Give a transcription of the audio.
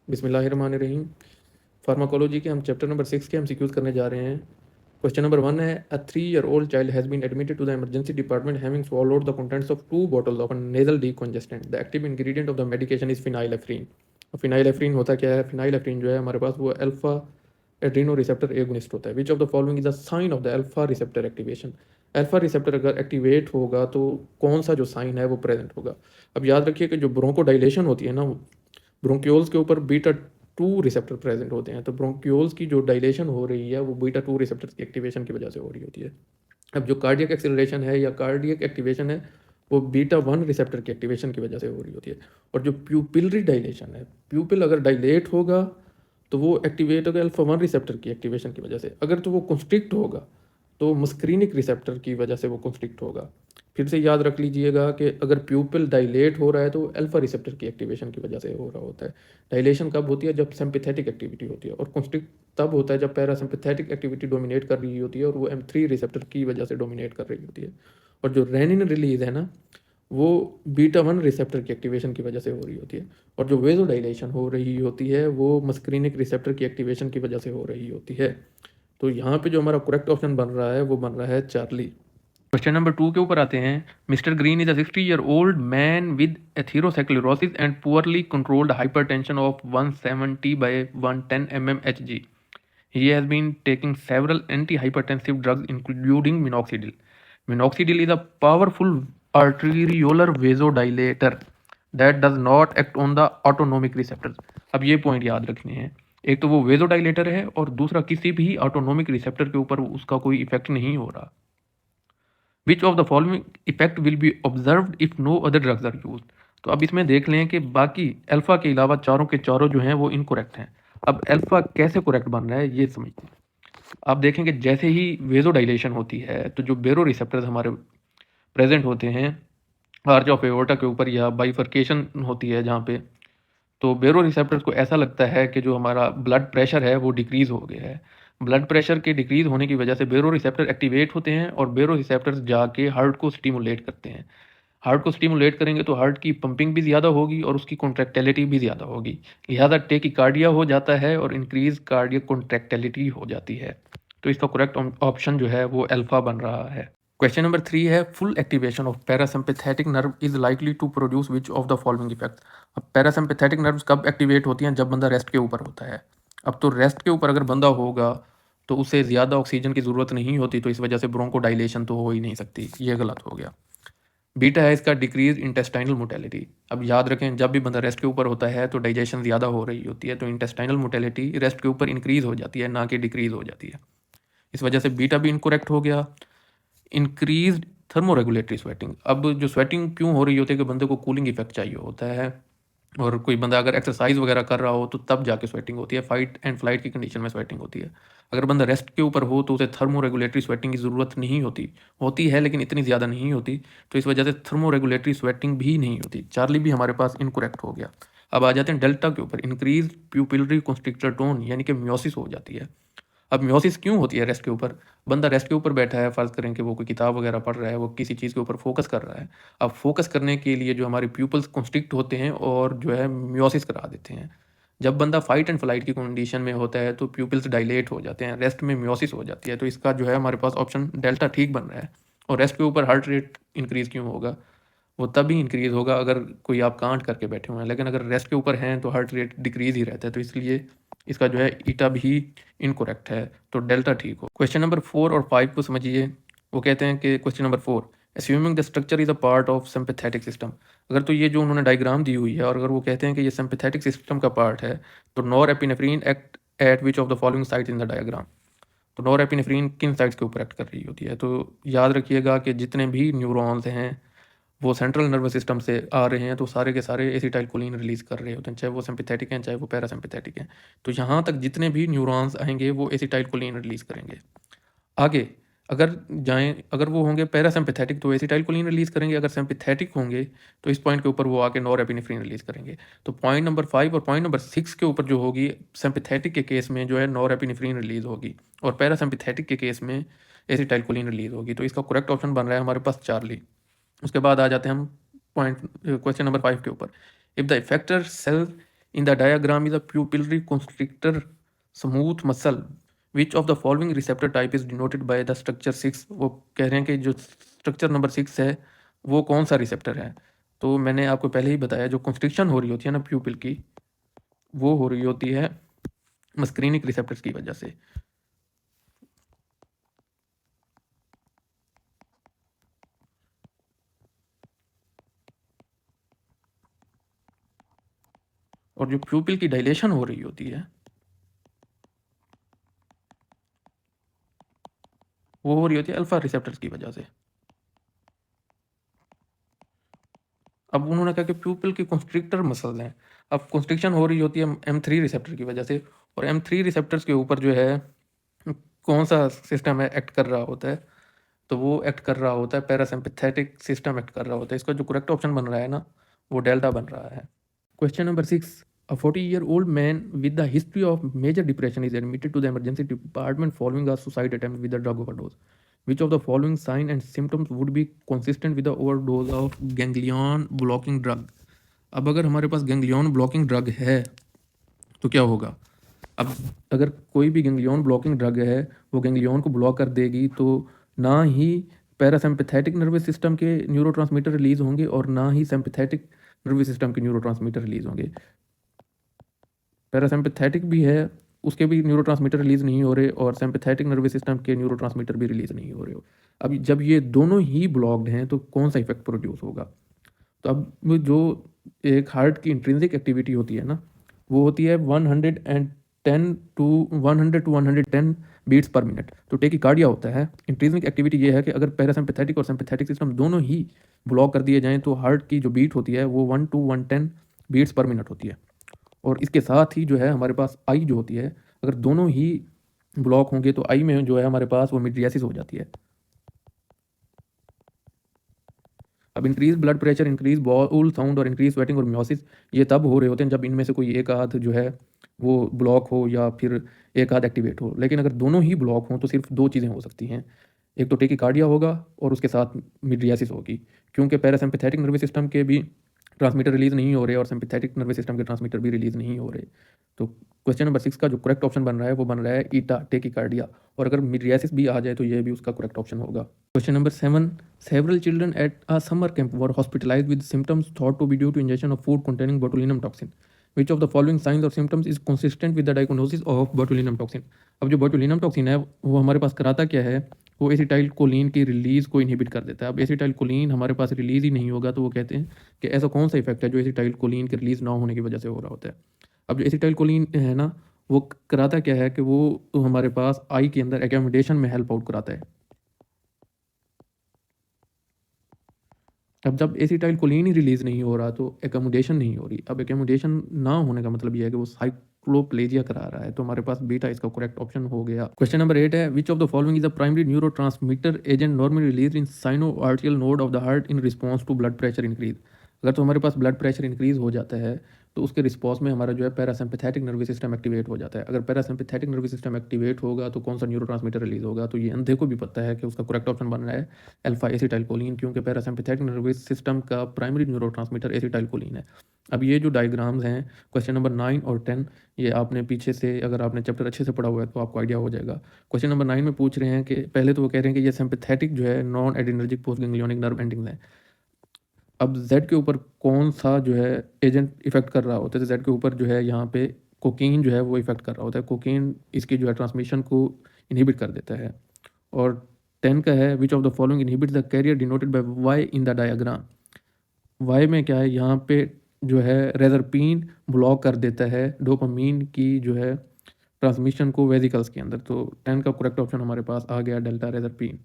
बिस्मिल्लाहिर्रहमानिर्रहीम। फार्माकोलॉजी के हम चैप्टर नंबर 6 के एमसीक्यूज करने जा रहे हैं। क्वेश्चन नंबर 1 है, अ 3-year-old child has been admitted to the emergency department having swallowed the contents of 2 bottles of a nasal decongestant. The active ingredient of the medication is phenylephrine. फिनाइलेफ्रीन होता क्या है? फिनाइलेफ्रीन जो है हमारे पास वो अल्फा एड्रीनो रिसेप्टर एगोनिस्ट होता है। Which of the following is the sign of the alpha receptor activation? Alpha receptor अगर एक्टिवेट होगा तो कौन सा जो साइन है वो प्रेजेंट होगा? अब याद रखिए कि जो ब्रोंकोडाइलेशन होती है ना, ब्रोंक्यूल्स के ऊपर बीटा 2 रिसेप्टर प्रेजेंट होते हैं। तो ब्रोंक्यूल्स की जो डायलेशन हो रही है वो बीटा 2 रिसेप्टर की एक्टिवेशन की वजह से हो रही होती है। अब जो कार्डियक एक्सेलरेशन है या कार्डियक एक्टिवेशन है वो बीटा 1 रिसेप्टर की एक्टिवेशन की वजह से हो रही होती है। और जो प्यूपिलरी डायलेशन है, प्यूपिल अगर डायलेट होगा तो वो एक्टिवेट होगा अल्फा 1 रिसेप्टर की एक्टिवेशन की वजह से। अगर तो वो कंस्ट्रिक्ट होगा तो मस्क्रीनिक रिसेप्टर की वजह से वो कंस्ट्रिक्ट होगा। फिर से याद रख लीजिएगा कि अगर प्यूपिल डायलेट हो रहा है तो अल्फा रिसेप्टर की एक्टिवेशन की वजह से हो रहा होता है। डायलेशन कब होती है? जब सिंपैथेटिक एक्टिविटी होती है। और कंस्ट्रिक्ट तब होता है जब पैरासिम्पैथेटिक एक्टिविटी डोमिनेट कर रही होती है और वो M3 रिसेप्टर की वजह से डोमिनेट कर रही होती है। और जो रेनिन रिलीज है ना, वो बीटा 1 रिसेप्टर की एक्टिवेशन की वजह से हो रही होती है। और जो वेजोडाइलेशन हो रही होती है वो मस्क्रीनिक रिसेप्टर की एक्टिवेशन की वजह से हो रही होती है। तो यहाँ पे जो हमारा करेक्ट ऑप्शन बन रहा है वो बन रहा है चार्ली। क्वेश्चन नंबर 2 के ऊपर आते हैं। Mister green is a 60-year-old man with atherosclerosis and poorly controlled hypertension of 170/110 mmHg. He has been taking several antihypertensive drugs including minoxidil. Minoxidil is a powerful arteriolar vasodilator that does not act on the autonomic receptors. अब ये point याद रखने हैं। एक तो वो vasodilator है और दूसरा किसी भी ऑटोनोमिक रिसेप्टर के ऊपर उसका कोई इफेक्ट नहीं हो रहा। Which of the following effect will be observed if no other drugs are use? तो अब इसमें देख लें कि बाकी अल्फा के अलावा चारों के चारों जो हैं वो इनकोरेक्ट हैं। अब अल्फा कैसे करेक्ट बन रहा है ये समझते हैं। आप देखेंगे जैसे ही वेजोडाइलेशन होती है तो जो बेरो रिसेप्टर्स हमारे प्रेजेंट होते हैं आर्च ऑफ एओर्टा के ऊपर या बाइफर्केशन होती है जहाँ पे, तो बेरो रिसेप्टर्स को ऐसा लगता है कि जो हमारा ब्लड प्रेशर है वो डिक्रीज़ हो गया है। ब्लड प्रेशर के डिक्रीज़ होने की वजह से बेरो रिसेप्टर एक्टिवेट होते हैं और बेरो रिसेप्टर्स जाके हार्ट को स्टिमुलेट करते हैं। हार्ट को स्टिमुलेट करेंगे तो हार्ट की पंपिंग भी ज़्यादा होगी और उसकी कॉन्ट्रैक्टिलिटी भी ज़्यादा होगी। लिहाजा टेकिकार्डिया हो जाता है और इंक्रीज कार्डियक कॉन्ट्रैक्टिलिटी हो जाती है। तो इसका करेक्ट ऑप्शन जो है वो अल्फा बन रहा है। क्वेश्चन नंबर 3 है, full activation of parasympathetic nerve is likely to produce which of the following effect? अब पैरासिम्पैथेटिक नर्व्स कब एक्टिवेट होती हैं? जब बंदा रेस्ट के ऊपर होता है। अब तो रेस्ट के ऊपर अगर बंदा होगा तो उसे ज़्यादा ऑक्सीजन की ज़रूरत नहीं होती, तो इस वजह से ब्रोंकोडाइलेशन तो हो ही नहीं सकती। ये गलत हो गया। बीटा है इसका डिक्रीज इंटेस्टाइनल मोटेलिटी। अब याद रखें जब भी बंदा रेस्ट के ऊपर होता है तो डाइजेशन ज़्यादा हो रही होती है, तो इंटेस्टाइनल मोटेलिटी रेस्ट के ऊपर इंक्रीज हो जाती है ना कि डिक्रीज हो जाती है। इस वजह से बीटा भी इनकोरेक्ट हो गया। Increase thermoregulatory sweating. अब जो स्वेटिंग क्यों हो रही होती है कि बंदे को कूलिंग इफेक्ट चाहिए होता है और कोई बंदा अगर एक्सरसाइज वगैरह कर रहा हो तो तब जाके स्वेटिंग होती है। फाइट एंड फ्लाइट की कंडीशन में स्वेटिंग होती है। अगर बंदा रेस्ट के ऊपर हो तो उसे थर्मोरेगुलेटरी स्वेटिंग की ज़रूरत नहीं होती, होती है लेकिन इतनी ज़्यादा नहीं होती, तो इस वजह से थर्मोरेगुलेटरी स्वेटिंग भी नहीं होती। चार्ली भी हमारे पास इनकोरेक्ट हो गया। अब आ जाते हैं डेल्टा के ऊपर। इंक्रीज प्यूपिलरी कंस्ट्रिक्टर टोन यानी कि म्योसिस हो जाती है। अब म्योसिस क्यों होती है रेस्ट के ऊपर? बंदा रेस्ट के ऊपर बैठा है, फ़र्ज़ करें कि वो कोई किताब वगैरह पढ़ रहा है, वो किसी चीज़ के ऊपर फोकस कर रहा है। अब फोकस करने के लिए जो हमारे प्यूपल्स कंस्ट्रिक्ट होते हैं और जो है म्योसिस करा देते हैं। जब बंदा फाइट एंड फ्लाइट की कंडीशन में होता है तो प्यूपिल्स डायलेट हो जाते हैं, रेस्ट में म्योसिस हो जाती है। तो इसका जो है हमारे पास ऑप्शन डेल्टा ठीक बन रहा है। और रेस्ट के ऊपर हार्ट रेट इंक्रीज़ क्यों होगा? वो तभी इंक्रीज़ होगा अगर कोई आप कांट करके बैठे हुए हैं, लेकिन अगर रेस्ट के ऊपर हैं तो हार्ट रेट डिक्रीज़ ही रहता है। तो इसलिए इसका जो है ईटा भी इनकोरेक्ट है, तो डेल्टा ठीक हो। क्वेश्चन नंबर 4 और 5 को समझिए। वो कहते हैं कि question number 4, assuming the structure is a part of sympathetic system. अगर तो ये जो उन्होंने डायग्राम दी हुई है और अगर वो कहते हैं कि ये सिंपैथेटिक सिस्टम का पार्ट है तो norepinephrine act at which of the following sites in the diagram? तो नॉरएपिनेफ्रिन किन साइट्स के ऊपर एक्ट कर रही होती है? तो याद रखिएगा कि जितने भी न्यूरॉन्स हैं वो सेंट्रल नर्वस सिस्टम से आ रहे हैं तो सारे के सारे एसिटाइलकोलिन रिलीज़ कर रहे होते हैं, चाहे वो सिंपैथेटिक हैं चाहे वो पैरासिम्पैथेटिक हैं। तो यहाँ तक जितने भी न्यूरॉन्स आएंगे वो एसिटाइलकोलिन रिलीज़ करेंगे। आगे अगर जाएं, अगर वो होंगे पैरासिम्पैथेटिक तो एसिटाइलकोलिन रिलीज़ करेंगे, अगर सिंपैथेटिक होंगे तो इस पॉइंट के ऊपर वो आके नॉरएपिनेफ्रिन रिलीज़ करेंगे। तो पॉइंट नंबर 5 और पॉइंट नंबर 6 के ऊपर जो होगी सिंपैथेटिक के केस में जो है नॉरएपिनेफ्रिन रिलीज़ होगी और पैरासिम्पैथेटिक के केस में एसिटाइलकोलिन रिलीज़ होगी। तो इसका करेक्ट ऑप्शन बन रहा है हमारे पास चार्ली। उसके बाद आ जाते हैं हम पॉइंट क्वेश्चन नंबर 5 के ऊपर। If the effector cell In the diagram is a pupillary constrictor smooth muscle. Which of the following receptor type is denoted by the structure 6? वो कह रहे हैं कि जो स्ट्रक्चर नंबर 6 है वो कौन सा रिसेप्टर है। तो मैंने आपको पहले ही बताया जो कंस्ट्रिक्शन हो रही होती है ना प्यूपिल की, वो हो रही होती है मस्क्रीनिक रिसेप्टर्स की वजह से। और जो प्यूपिल की डायलेशन हो रही होती है वो हो रही होती है अल्फा रिसेप्टर्स की वजह से। अब उन्होंने कहा कि प्यूपिल की कंस्ट्रिक्टर मसल हैं। अब कंस्ट्रिक्शन हो रही होती है M3 रिसेप्टर की वजह से, और M3 रिसेप्टर्स के ऊपर जो है कौन सा सिस्टम है एक्ट कर रहा होता है, तो वो एक्ट कर रहा होता है पैरासिम्पैथेटिक सिस्टम एक्ट कर रहा होता है। इसका जो करेक्ट ऑप्शन बन रहा है ना वो डेल्टा बन रहा है। Question number 6. A 40-year-old man with the history of major depression is admitted to the emergency department following a suicide attempt with a drug overdose. Which of the following signs and symptoms would be consistent with the overdose of ganglion blocking drug? अब अगर हमारे पास ganglion blocking drug है तो क्या होगा। अब अगर कोई भी गैंग्लियन ब्लॉकिंग ड्रग है वो गैंग्लियन को ब्लॉक कर देगी तो ना ही पैरासिम्पैथेटिक नर्वस सिस्टम के न्यूरोट्रांसमीटर रिलीज होंगे और ना ही सिम्पैथेटिक नर्वस सिस्टम के न्यूरोट्रांसमीटर रिलीज होंगे। पैरासिम्पैथेटिक भी है उसके भी न्यूरोट्रांसमीटर रिलीज नहीं हो रहे और सिम्पैथेटिक नर्वस सिस्टम के न्यूरोट्रांसमीटर भी रिलीज नहीं हो रहे हो। अब जब ये दोनों ही ब्लॉक्ड हैं तो कौन सा इफेक्ट प्रोड्यूस होगा। तो अब जो एक हार्ट की इंट्रिंसिक एक्टिविटी होती है ना वो होती है 110 टू 110 बीट्स पर मिनट। तो टेकिकार्डिया होता है। इंट्रिंसिक एक्टिविटी ये है कि अगर पैरासिम्पैथेटिक और सिम्पैथेटिक सिस्टम दोनों ही ब्लॉक कर दिए जाएं तो हार्ट की जो बीट होती है वो 1 to 110 बीट्स पर मिनट होती है। और इसके साथ ही जो है हमारे पास आई जो होती है अगर दोनों ही ब्लॉक होंगे तो आई में जो है हमारे पास वो मिड्रियासिस हो जाती है। अब increase blood pressure, increase bowel sound और इंक्रीज स्वेटिंग और मियोसिस ये तब हो रहे होते हैं जब इनमें से कोई एक आध जो है वो ब्लॉक हो या फिर एक आध एक्टिवेट हो। लेकिन अगर दोनों ही ब्लॉक हों तो सिर्फ दो चीज़ें हो सकती हैं, एक तो टेकिकार्डिया होगा और उसके साथ मिड्रियासिस होगी, क्योंकि पैरासिम्पैथेटिक नर्वस सिस्टम के भी ट्रांसमीटर रिलीज नहीं हो रहे और सिम्पैथेटिक नर्वस सिस्टम के ट्रांसमीटर भी रिलीज नहीं हो रहे। तो क्वेश्चन नंबर 6 का जो करेक्ट ऑप्शन बन रहा है वो बन रहा है ईटा टेकिकार्डिया, और अगर मिड्रियासिस भी आ जाए तो ये भी उसका करेक्ट ऑप्शन होगा। Question number 7. Several children at a summer camp were hospitalized with symptoms thought to be due to ingestion of food containing botulinum toxin. Which of the following signs or symptoms is consistent with the diagnosis of botulinum toxin? अब जो botulinum toxin है वो हमारे पास कराता क्या है, वो acetyl choline की रिलीज को इनहिबिट कर देता है। अब एसिटाइल कोलिन हमारे पास रिलीज ही नहीं होगा तो वो कहते हैं कि ऐसा कौन सा इफेक्ट है जो एसिटाइल कोलिन के रिलीज ना होने की वजह से हो रहा होता है। अब जो एसिटाइल कोलिन है ना वो कराता क्या है कि वो हमारे पास आई के अंदर एकोमोडेशन में हेल्प आउट कराता है। अब जब एसिटाइल कोलिन ही रिलीज नहीं हो रहा तो एकोमोडेशन नहीं हो रही। अब एकोमोडेशन ना होने का मतलब ये है कि वो साइक्लोप्लेजिया करा रहा है, तो हमारे पास बीटा इसका करेक्ट ऑप्शन हो गया। क्वेश्चन नंबर 8 है which of the following is the primary neurotransmitter agent normally release in sinoatrial node of the heart in response to blood pressure increase. अगर तो हमारे पास ब्लड प्रेशर इंक्रीज हो जाता है तो उसके रिस्पॉन्स में हमारा जो है पैरासिम्पैथेटिक नर्वस सिस्टम एक्टिवेट हो जाता है। अगर पैरासिम्पैथेटिक नर्वस सिस्टम एक्टिवेट होगा तो कौन सा न्यूरोट्रांसमीटर रिलीज होगा, तो ये अंधे को भी पता है कि उसका करेक्ट ऑप्शन बन रहा है अल्फा एसिटाइलकोलिन, क्योंकि पैरासिम्पैथेटिक नर्वस सिस्टम का प्राइमरी न्यूरोट्रांसमीटर एसिटाइलकोलिन है। अब ये जो डायग्राम्स हैं क्वेश्चन नंबर 9 और 10 ये आपने पीछे से अगर आपने चैप्टर अच्छे से पढ़ा हुआ है तो आपको आइडिया हो जाएगा। क्वेश्चन नंबर 9 में पूछ रहे हैं कि पहले तो वो कह रहे हैं कि ये सिम्पैथेटिक जो है non adrenergic post ganglionic nerve endings हैं। अब जेड के ऊपर कौन सा जो है एजेंट इफेक्ट कर रहा होता है, तो जेड के ऊपर जो है यहाँ पे कोकीन जो है वो इफेक्ट कर रहा होता है। कोकीन इसकी जो है ट्रांसमिशन को इनहिबिट कर देता है। और 10 का है which of the following inhibit the carrier denoted by Y in the diagram. Y में क्या है, यहाँ पे जो है रेजरपीन ब्लॉक कर देता है डोपामीन की जो है ट्रांसमिशन को वेसिकल्स के अंदर। तो 10 का करेक्ट ऑप्शन हमारे पास आ गया डेल्टा रेजरपीन।